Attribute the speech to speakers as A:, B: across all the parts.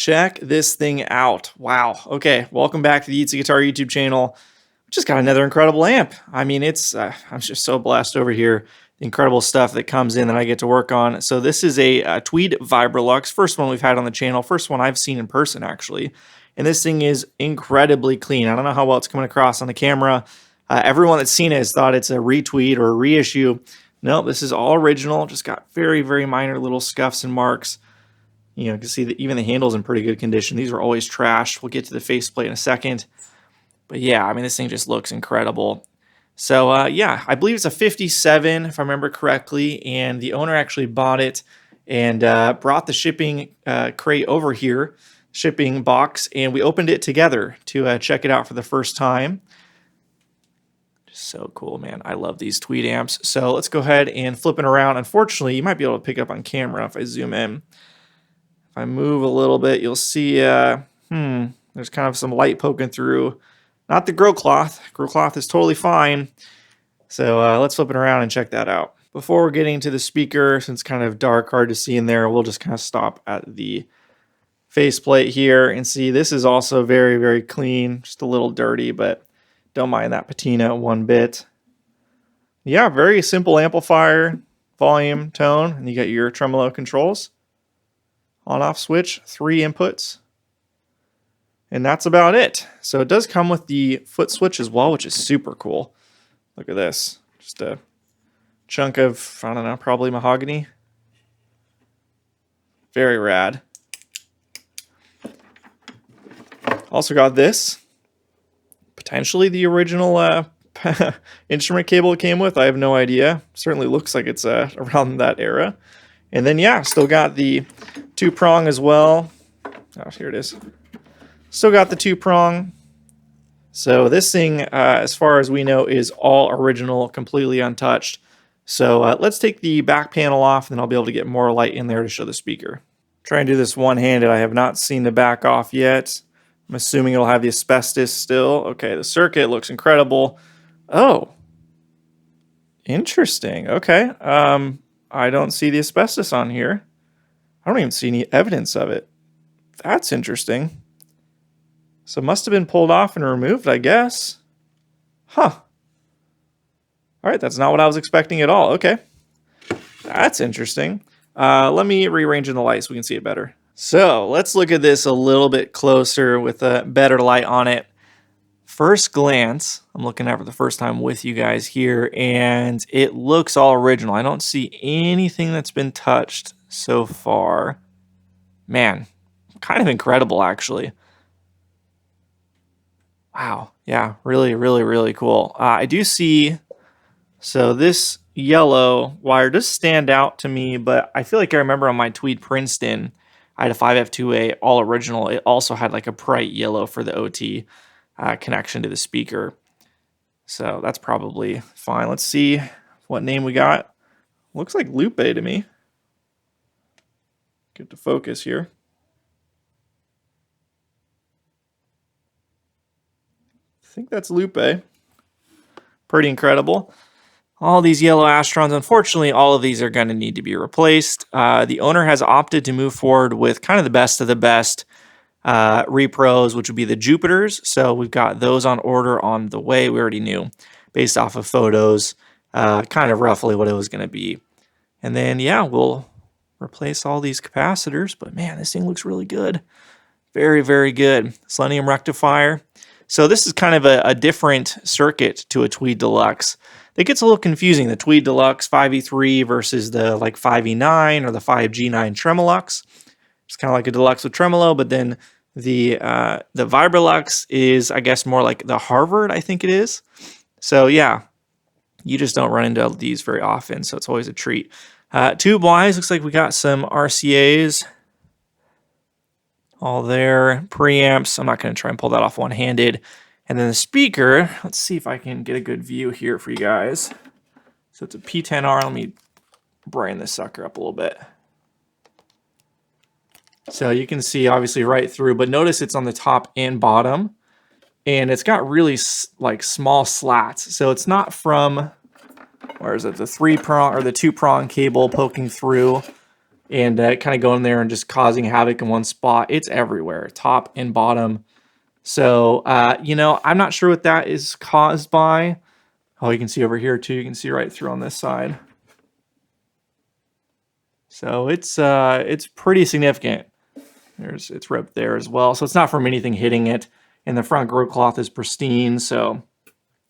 A: Check this thing out. Wow. Okay, welcome back to the Eats a Guitar YouTube channel. Just got another incredible amp. I mean, it's I'm just so blessed over here. The incredible stuff that comes in that I get to work on. So this is a Tweed Vibrolux. First one we've had on the channel. First one I've seen in person, actually. And this thing is incredibly clean. I don't know how well it's coming across on the camera. Everyone that's seen it has thought it's a retweed or a reissue. No, this is all original. Just got very, very minor little scuffs and marks. You know, you can see that even the handle's in pretty good condition. These were always trashed. We'll get to the faceplate in a second. But yeah, I mean, this thing just looks incredible. So yeah, I believe it's a 57, if I remember correctly. And the owner actually bought it and brought the shipping crate over here, shipping box, and we opened it together to check it out for the first time. Just so cool, man. I love these Tweed amps. So let's go ahead and flip it around. Unfortunately, you might be able to pick up on camera if I zoom in. If I move a little bit, you'll see there's kind of some light poking through. Not the grill cloth. Grill cloth is totally fine. So let's flip it around and check that out. Before we're getting to the speaker, since it's kind of dark, hard to see in there, we'll just kind of stop at the faceplate here and see this is also very, very clean. Just a little dirty, but don't mind that patina one bit. Yeah, very simple amplifier, volume, tone, and you got your tremolo controls. On-off switch, 3 inputs. And that's about it. So it does come with the foot switch as well, which is super cool. Look at this. Just a chunk of, I don't know, probably mahogany. Very rad. Also got this. Potentially the original instrument cable it came with. I have no idea. Certainly looks like it's around that era. And then, yeah, still got the 2-prong as well. Oh, here it is. Still got the 2-prong. So this thing, as far as we know, is all original, completely untouched. So let's take the back panel off, and then I'll be able to get more light in there to show the speaker. Try and do this one-handed. I have not seen the back off yet. I'm assuming it'll have the asbestos still. Okay, the circuit looks incredible. Oh. Interesting. Okay. I don't see the asbestos on here. I don't even see any evidence of it. That's interesting. So it must have been pulled off and removed, I guess. Huh. All right, that's not what I was expecting at all. Okay. That's interesting. Let me rearrange in the light so we can see it better. So let's look at this a little bit closer with a better light on it. First glance, I'm looking at it for the first time with you guys here, and it looks all original. I don't see anything that's been touched so far. Man, kind of incredible, actually. Wow. Yeah, really, really, really cool. I do see, so this yellow wire does stand out to me, but I feel like I remember on my Tweed Princeton, I had a 5F2A all original. It also had like a bright yellow for the OT connection to the speaker. So that's probably fine. Let's see what name we got. Looks like Lupe to me. Get to focus here. I think that's Lupe. Pretty incredible. All these yellow Astrons, unfortunately, all of these are going to need to be replaced. The owner has opted to move forward with kind of the best of the best repros, which would be the Jupiters. So we've got those on order on the way. We already knew based off of photos, kind of roughly what it was going to be. And then, yeah, we'll replace all these capacitors. But man, this thing looks really good. Very, very good. Selenium rectifier. So this is kind of a different circuit to a Tweed Deluxe. It gets a little confusing, the Tweed Deluxe 5E3 versus the like 5E9 or the 5G9 Tremolux. It's kind of like a Deluxe with tremolo, but then the Vibrolux is, I guess, more like the Harvard, I think it is. So yeah, you just don't run into these very often, so it's always a treat. Tube-wise, looks like we got some RCAs. All there, preamps. I'm not going to try and pull that off one-handed. And then the speaker, let's see if I can get a good view here for you guys. So it's a P10R. Let me brighten this sucker up a little bit. So you can see obviously right through, but notice it's on the top and bottom. And it's got really like small slats. So it's not from, where is it, the 3-prong or the 2-prong cable poking through. and kind of going there and just causing havoc in one spot. It's everywhere, top and bottom. So, you know, I'm not sure what that is caused by. Oh, you can see over here too. You can see right through on this side. So it's pretty significant. It's ripped there as well. So it's not from anything hitting it. And the front grille cloth is pristine. So,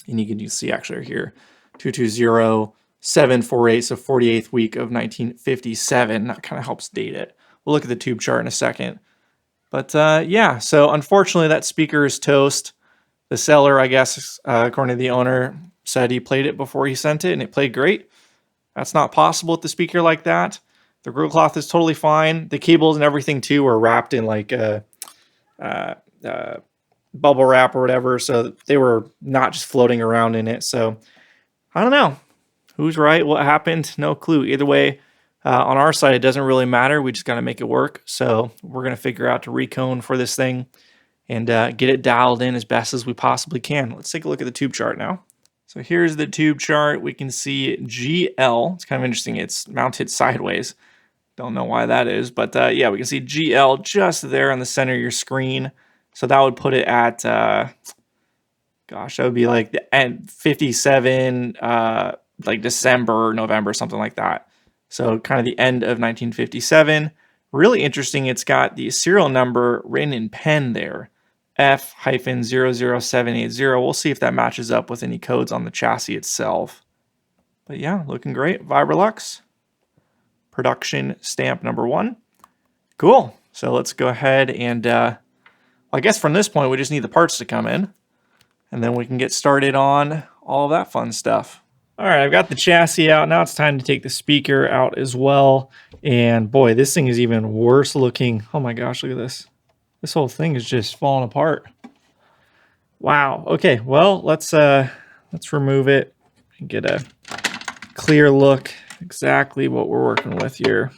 A: and you can see actually here, 220748, so 48th week of 1957. That kind of helps date it. We'll look at the tube chart in a second. But yeah, so unfortunately that speaker is toast. The seller, I guess, according to the owner, said he played it before he sent it and it played great. That's not possible with the speaker like that. The grille cloth is totally fine. The cables and everything too were wrapped in like bubble wrap or whatever, so they were not just floating around in it. So I don't know who's right, what happened, no clue. Either way, on our side, it doesn't really matter. We just got to make it work. So we're going to figure out to recone for this thing and get it dialed in as best as we possibly can. Let's take a look at the tube chart now. So here's the tube chart. We can see GL. It's kind of interesting. It's mounted sideways. Don't know why that is, but yeah, we can see GL just there on the center of your screen. So that would put it at, gosh, that would be like the end 57, like December, November, something like that. So kind of the end of 1957. Really interesting. It's got the serial number written in pen there, F-00780. We'll see if that matches up with any codes on the chassis itself. But yeah, looking great. Vibrolux. Production stamp number 1. Cool. So let's go ahead and, I guess from this point, we just need the parts to come in. And then we can get started on all of that fun stuff. All right, I've got the chassis out. Now it's time to take the speaker out as well. And boy, this thing is even worse looking. Oh my gosh, look at this. This whole thing is just falling apart. Wow. Okay, well, let's remove it and get a clear look. Exactly what we're working with here.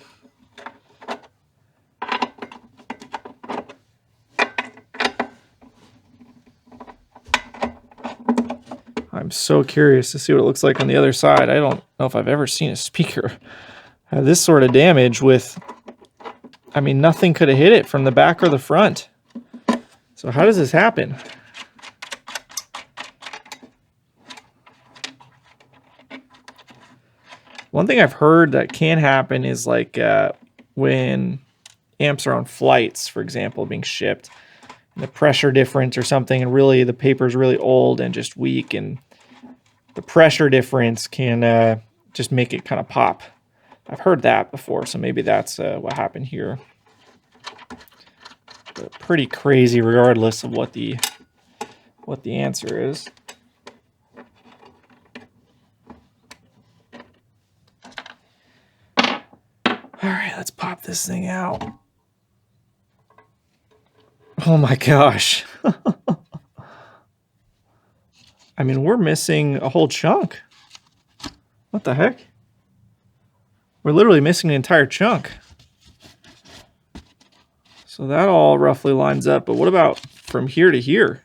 A: I'm so curious to see what it looks like on the other side. I don't know if I've ever seen a speaker have this sort of damage with, I mean, nothing could have hit it from the back or the front. So how does this happen? One thing I've heard that can happen is like when amps are on flights, for example, being shipped, and the pressure difference or something, and really the paper is really old and just weak, and the pressure difference can just make it kind of pop. I've heard that before, so maybe that's what happened here. But pretty crazy regardless of what the answer is. All right, let's pop this thing out. Oh my gosh. I mean, we're missing a whole chunk. What the heck? We're literally missing an entire chunk. So that all roughly lines up, but what about from here to here?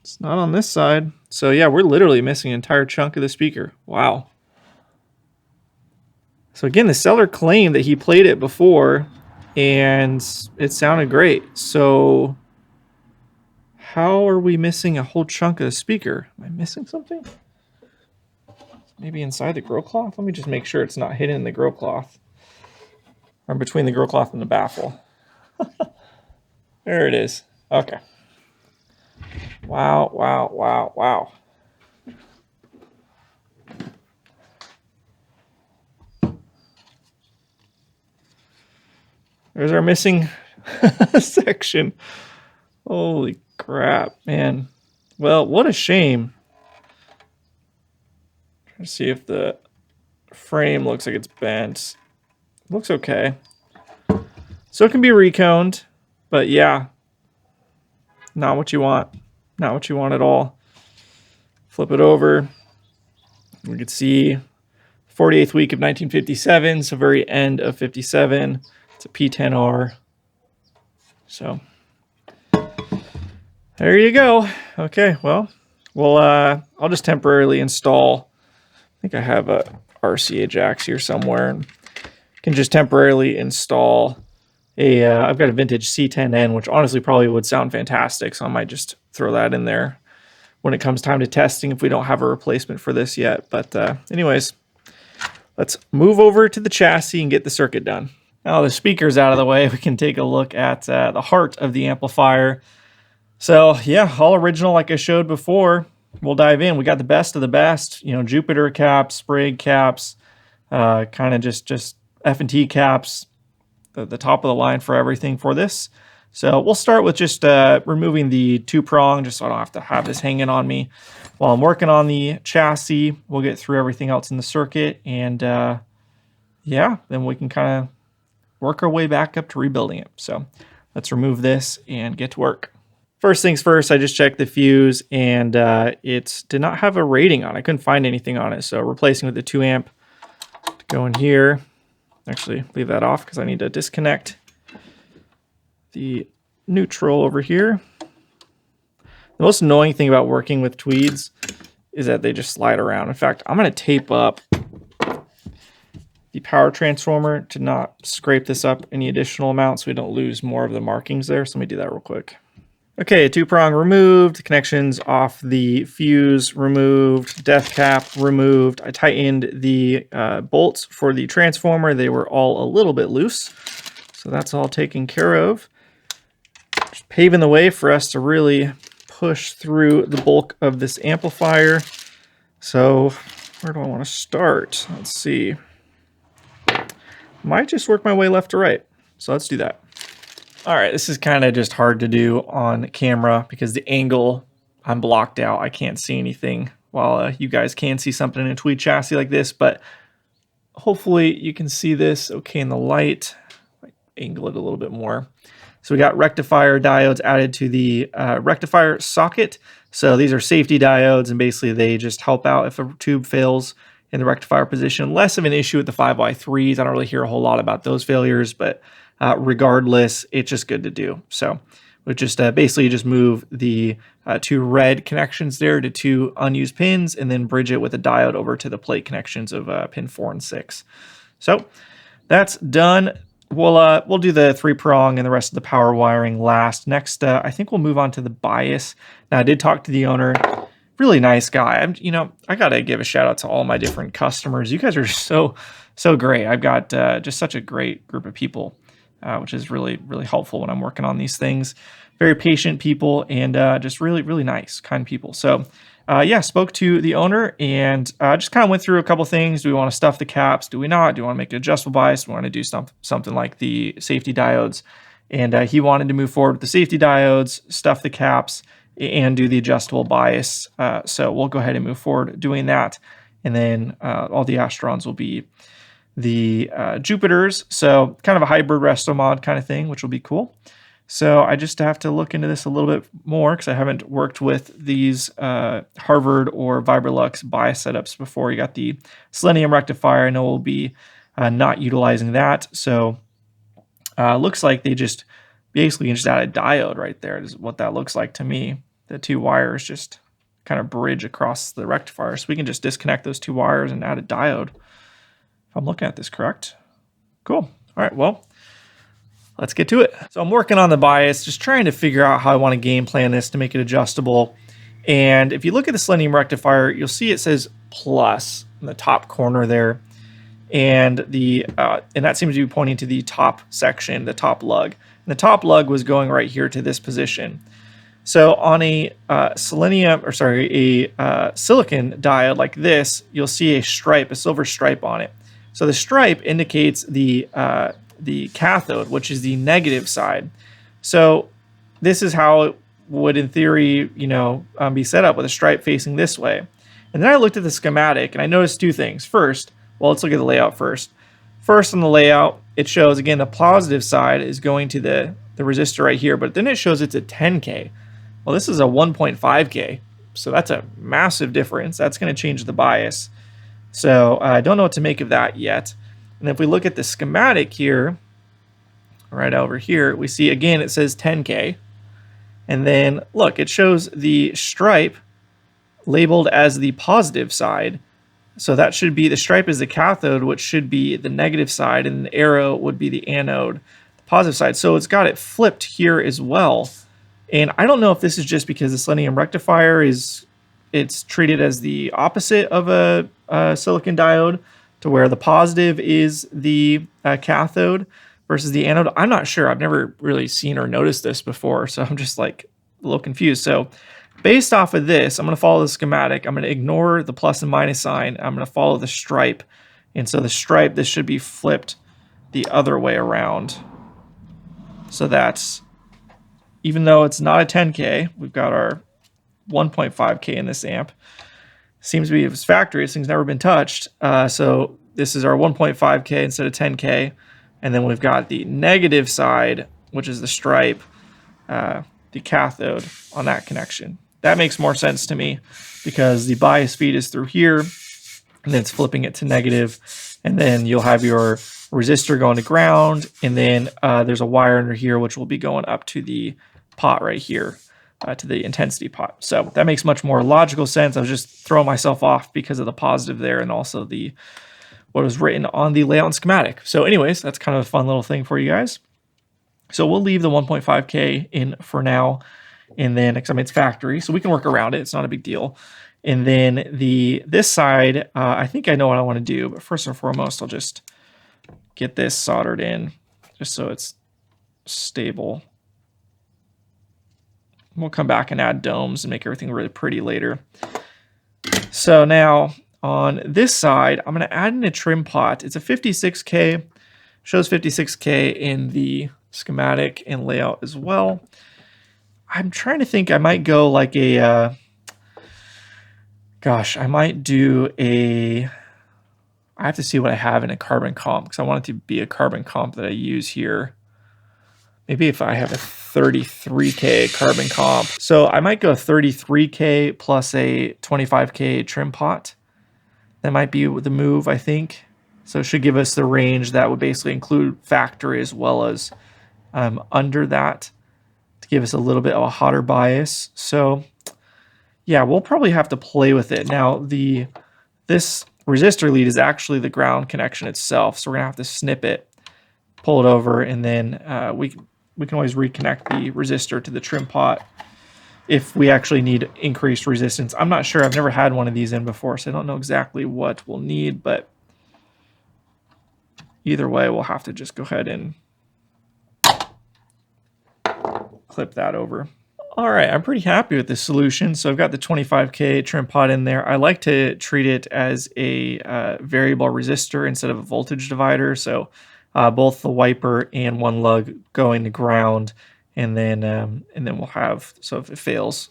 A: It's not on this side. So yeah, we're literally missing an entire chunk of the speaker. Wow. So again, the seller claimed that he played it before and it sounded great. So how are we missing a whole chunk of the speaker? Am I missing something? Maybe inside the grille cloth? Let me just make sure it's not hidden in the grille cloth. Or between the grille cloth and the baffle. There it is. Okay. Wow, wow, wow, wow. There's our missing section. Holy crap, man. Well, what a shame. Trying to see if the frame looks like it's bent. Looks okay. So it can be reconed, but yeah. Not what you want. Not what you want at all. Flip it over. We could see 48th week of 1957, so very end of 57. It's a P10R. So there you go. Okay, well, I'll just temporarily install think I have a RCA jacks here somewhere. And can just temporarily install a, I've got a vintage C10N, which honestly probably would sound fantastic. So I might just throw that in there when it comes time to testing if we don't have a replacement for this yet. But anyways, let's move over to the chassis and get the circuit done. Now the speaker's out of the way, we can take a look at the heart of the amplifier. So yeah, all original like I showed before. We'll dive in. We got the best of the best, you know, Jupiter caps, Sprague caps, kind of just F&T caps, the top of the line for everything for this. So we'll start with just removing the 2-prong, just so I don't have to have this hanging on me while I'm working on the chassis. We'll get through everything else in the circuit, and yeah, then we can kind of work our way back up to rebuilding it. So let's remove this and get to work. First things first, I just checked the fuse, and it did not have a rating on it. I couldn't find anything on it, so replacing with the 2 amp. Go in here. Actually, leave that off because I need to disconnect the neutral over here. The most annoying thing about working with Tweeds is that they just slide around. In fact, I'm going to tape up the power transformer to not scrape this up any additional amount so we don't lose more of the markings there. So let me do that real quick. Okay, 2-prong removed, connections off the fuse removed, depth cap removed. I tightened the bolts for the transformer. They were all a little bit loose, so that's all taken care of. Just paving the way for us to really push through the bulk of this amplifier. So where do I want to start? Let's see. Might just work my way left to right, so let's do that. All right, this is kind of just hard to do on camera because the angle, I'm blocked out. I can't see anything while you guys can see something in a Tweed chassis like this, but hopefully you can see this okay in the light. Angle it a little bit more. So we got rectifier diodes added to the rectifier socket. So these are safety diodes, and basically they just help out if a tube fails in the rectifier position. Less of an issue with the 5Y3s. I don't really hear a whole lot about those failures, but regardless, it's just good to do. So we just basically just move the 2 red connections there to 2 unused pins, and then bridge it with a diode over to the plate connections of pin 4 and 6. So that's done. We'll do the 3-prong and the rest of the power wiring last. Next, I think we'll move on to the bias. Now, I did talk to the owner. Really nice guy. I gotta give a shout out to all my different customers. You guys are so great. I've got just such a great group of people, which is really helpful when I'm working on these things. Very patient people, and just really nice, kind people. So yeah, spoke to the owner and just kind of went through a couple things. Do we want to stuff the caps? Do we not? Do we want to make an adjustable bias? Do we want to do something like the safety diodes? And he wanted to move forward with the safety diodes, stuff the caps, and do the adjustable bias. So we'll go ahead and move forward doing that. And then all the Astrons will be the Jupiters. So kind of a hybrid resto mod kind of thing, which will be cool. So I just have to look into this a little bit more because I haven't worked with these Harvard or Vibrolux bias setups before. You got the selenium rectifier. I know we'll be not utilizing that. So looks like they just basically just add a diode right there is what that looks like to me. The 2 wires just kind of bridge across the rectifier. So we can just disconnect those 2 wires and add a diode. If I'm looking at this correct. Cool. All right, well, let's get to it. So I'm working on the bias, just trying to figure out how I want to game plan this to make it adjustable. And if you look at the selenium rectifier, you'll see it says plus in the top corner there. And that seems to be pointing to the top section, the top lug. And the top lug was going right here to this position. So on a silicon diode like this, you'll see a stripe, a silver stripe on it. So the stripe indicates the cathode, which is the negative side. So this is how it would, in theory, be set up with a stripe facing this way. And then I looked at the schematic and I noticed 2 things. First, well, let's look at the layout first. First on the layout, it shows, again, the positive side is going to the resistor right here, but then it shows it's a 10K. Well, this is a 1.5K, so that's a massive difference. That's going to change the bias. So I don't know what to make of that yet. And if we look at the schematic here, right over here, we see, again, it says 10K. And then, look, it shows the stripe labeled as the positive side. So that should be, the stripe is the cathode, which should be the negative side, and the arrow would be the anode, the positive side. So it's got it flipped here as well. And I don't know if this is just because the selenium rectifier it's treated as the opposite of a silicon diode, to where the positive is the cathode versus the anode. I'm not sure. I've never really seen or noticed this before, so I'm just like a little confused. So based off of this, I'm going to follow the schematic. I'm going to ignore the plus and minus sign. I'm going to follow the stripe. And so the stripe, this should be flipped the other way around. So that's, even though it's not a 10K, we've got our 1.5K in this amp. Seems to be its factory. This thing's never been touched. So this is our 1.5K instead of 10K. And then we've got the negative side, which is the stripe, the cathode on that connection. That makes more sense to me because the bias feed is through here, and then it's flipping it to negative, and then you'll have your resistor going to ground, and then there's a wire under here which will be going up to the pot right here, to the intensity pot. So that makes much more logical sense. I was just throwing myself off because of the positive there and also the what was written on the layout and schematic. So anyways, that's kind of a fun little thing for you guys. So we'll leave the 1.5K in for now, and then, because I mean, it's factory, so we can work around it. It's not a big deal. And then this side, I think I know what I want to do, but first and foremost, I'll just get this soldered in just so it's stable. We'll come back and add domes and make everything really pretty later. So now on this side, I'm going to add in a trim pot. It's a 56K, shows 56K in the schematic and layout as well. I'm trying to think, I might go like a, I might do I have to see what I have in a carbon comp, because I want it to be a carbon comp that I use here. Maybe if I have a 33K carbon comp. So I might go 33K plus a 25K trim pot. That might be the move, I think. So it should give us the range that would basically include factory as well as under that, to give us a little bit of a hotter bias. So yeah, we'll probably have to play with it. Now this resistor lead is actually the ground connection itself. So we're gonna have to snip it, pull it over, and then we can always reconnect the resistor to the trim pot if we actually need increased resistance. I'm not sure. I've never had one of these in before, so I don't know exactly what we'll need, but either way, we'll have to just go ahead and clip that over. All right, I'm pretty happy with this solution. So I've got the 25K trim pot in there. I like to treat it as a variable resistor instead of a voltage divider. So both the wiper and one lug going to ground, and then we'll have, so if it fails,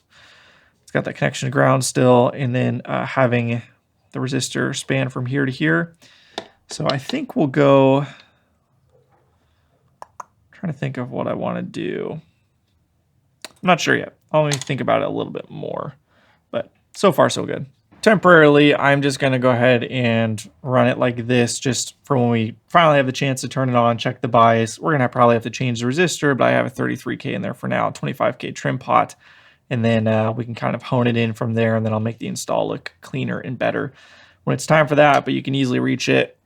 A: it's got that connection to ground still, and then having the resistor span from here to here. So I think we'll go, trying to think of what I want to do. I'm not sure yet. I'll only think about it a little bit more, but so far so good. Temporarily, I'm just going to go ahead and run it like this, just for when we finally have the chance to turn it on, check the bias. We're going to probably have to change the resistor, but I have a 33K in there for now, 25K trim pot, and then we can kind of hone it in from there, and then I'll make the install look cleaner and better when it's time for that, but you can easily reach it.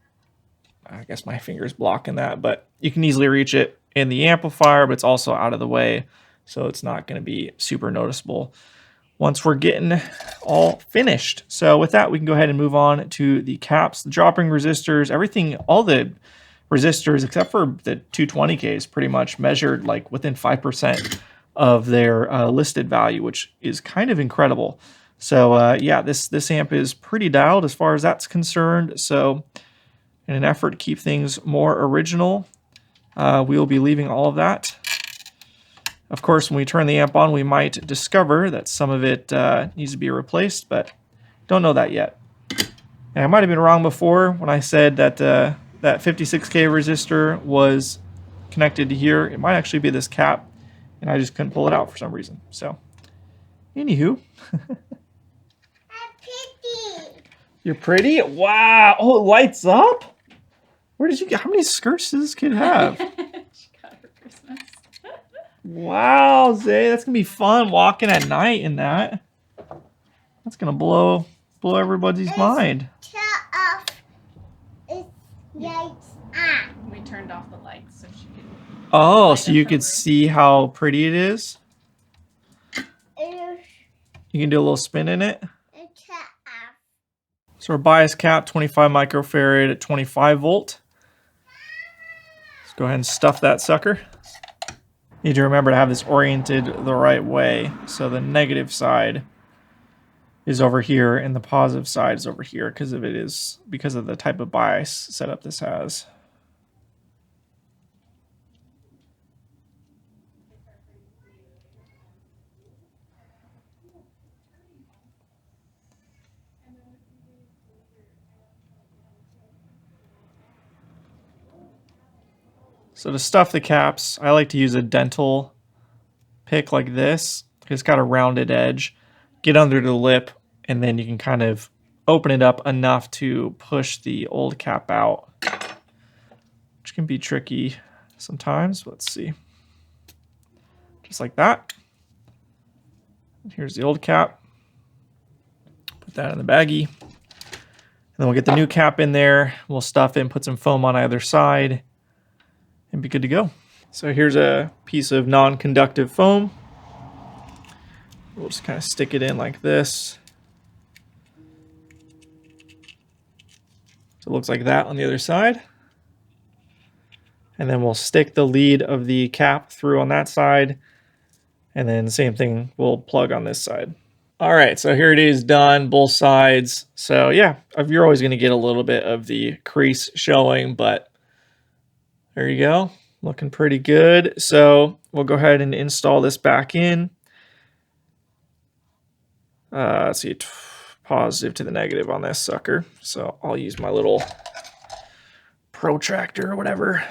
A: I guess my finger's blocking that, but you can easily reach it in the amplifier, but it's also out of the way, so it's not going to be super noticeable once we're getting all finished. So with that, we can go ahead and move on to the caps, the drop-ring resistors, everything, all the resistors except for the 220K is pretty much measured like within 5% of their listed value, which is kind of incredible. So yeah, this amp is pretty dialed as far as that's concerned. So in an effort to keep things more original, we will be leaving all of that. Of course, when we turn the amp on, we might discover that some of it needs to be replaced, but don't know that yet. And I might have been wrong before when I said that that 56K resistor was connected to here. It might actually be this cap, and I just couldn't pull it out for some reason. So, anywho.
B: I'm pretty.
A: You're pretty? Wow. Oh, it lights up? Where did you get? How many skirts does this kid have?
B: She got her Christmas.
A: Wow, Zay, that's gonna be fun walking at night in that. That's gonna blow everybody's mind.
B: We turned off the lights so she could.
A: Oh, so you could see how pretty it is? You can do a little spin in it. So our bias cap, 25 microfarad at 25 volt. Let's go ahead and stuff that sucker. Need to remember to have this oriented the right way. So the negative side is over here and the positive side is over here because of the type of bias setup this has. So to stuff the caps, I like to use a dental pick like this. It's got a rounded edge. Get under the lip, and then you can kind of open it up enough to push the old cap out, which can be tricky sometimes. Let's see. Just like that. Here's the old cap. Put that in the baggie. And then we'll get the new cap in there. We'll stuff it and put some foam on either side and be good to go. So here's a piece of non-conductive foam. We'll just kind of stick it in like this. So it looks like that on the other side. And then we'll stick the lead of the cap through on that side. And then the same thing, we'll plug on this side. All right, so here it is done, both sides. So yeah, you're always gonna get a little bit of the crease showing, but there you go, looking pretty good. So we'll go ahead and install this back in. Let's see, positive to the negative on this sucker. So I'll use my little protractor or whatever.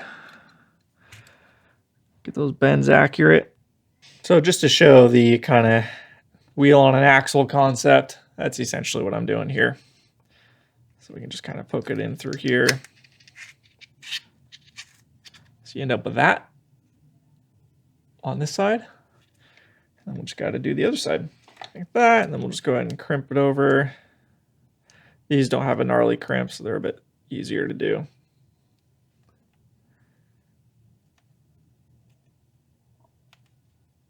A: Get those bends accurate. So just to show the kind of wheel on an axle concept, that's essentially what I'm doing here. So we can just kind of poke it in through here. So you end up with that on this side. And then we'll just got to do the other side like that. And then we'll just go ahead and crimp it over. These don't have a gnarly crimp, so they're a bit easier to do.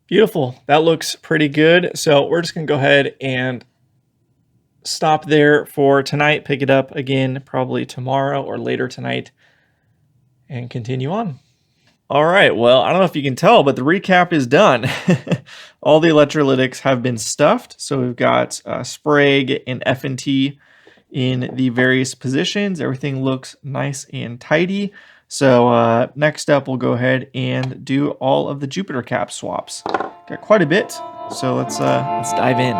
A: Beautiful. That looks pretty good. So we're just going to go ahead and stop there for tonight. Pick it up again probably tomorrow or later tonight and continue on. All right. Well, I don't know if you can tell, but the recap is done. All the electrolytics have been stuffed. So we've got Sprague and F&T in the various positions. Everything looks nice and tidy. So next up, we'll go ahead and do all of the Jupiter cap swaps. Got quite a bit, so let's dive in.